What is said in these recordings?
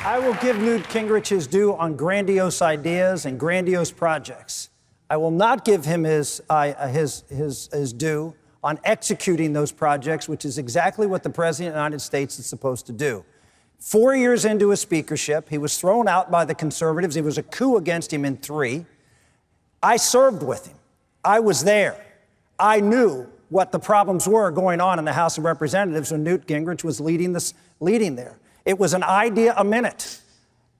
I will give Newt Gingrich his due on grandiose ideas and grandiose projects. I will not give him his due on executing those projects, which is exactly what the President of the United States is supposed to do. 4 years into his speakership, he was thrown out by the conservatives. It was a coup against him in 3. I served with him. I was there. I knew what the problems were going on in the House of Representatives when Newt Gingrich was leading there. It was an idea a minute.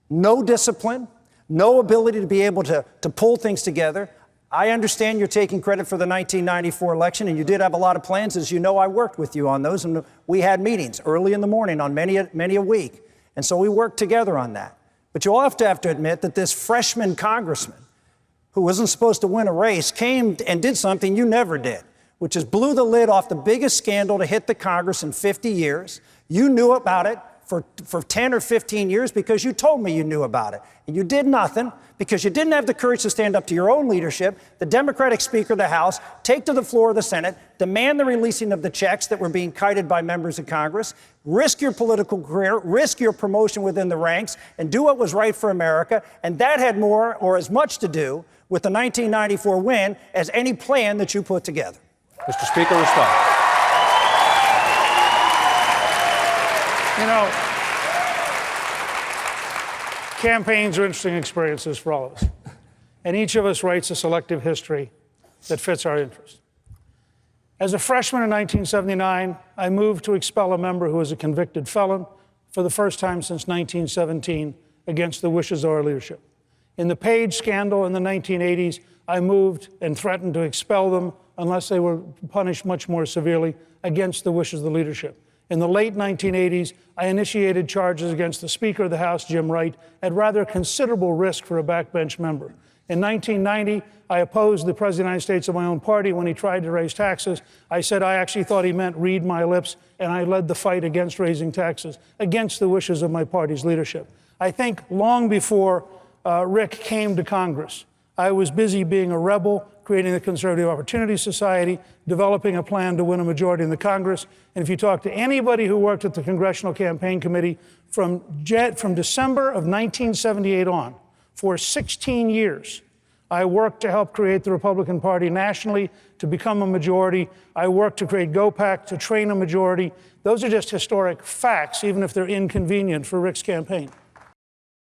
No discipline, no ability to be able to pull things together. I understand you're taking credit for the 1994 election, and you did have a lot of plans. As you know, I worked with you on those, and we had meetings early in the morning on many a week. And so we worked together on that. But you'll have to admit that this freshman congressman, who wasn't supposed to win a race, came and did something you never did, which is blew the lid off the biggest scandal to hit the Congress in 50 years. You knew about it for 10 or 15 years because you told me you knew about it. And you did nothing because you didn't have the courage to stand up to your own leadership, the Democratic Speaker of the House, take to the floor of the Senate, demand the releasing of the checks that were being kited by members of Congress, risk your political career, risk your promotion within the ranks, and do what was right for America. And that had more or as much to do with the 1994 win as any plan that you put together. Mr. Speaker, respond. You know, campaigns are interesting experiences for all of us. And each of us writes a selective history that fits our interests. As a freshman in 1979, I moved to expel a member who was a convicted felon for the first time since 1917 against the wishes of our leadership. In the Page scandal in the 1980s, I moved and threatened to expel them unless they were punished much more severely against the wishes of the leadership. In the late 1980s, I initiated charges against the Speaker of the House, Jim Wright, at rather considerable risk for a backbench member. In 1990, I opposed the President of the United States of my own party when he tried to raise taxes. I said I actually thought he meant read my lips, and I led the fight against raising taxes, against the wishes of my party's leadership. I think long before Rick came to Congress, I was busy being a rebel, creating the Conservative Opportunity Society, developing a plan to win a majority in the Congress. And if you talk to anybody who worked at the Congressional Campaign Committee from December of 1978 on, for 16 years, I worked to help create the Republican Party nationally, to become a majority. I worked to create GOPAC, to train a majority. Those are just historic facts, even if they're inconvenient for Rick's campaign.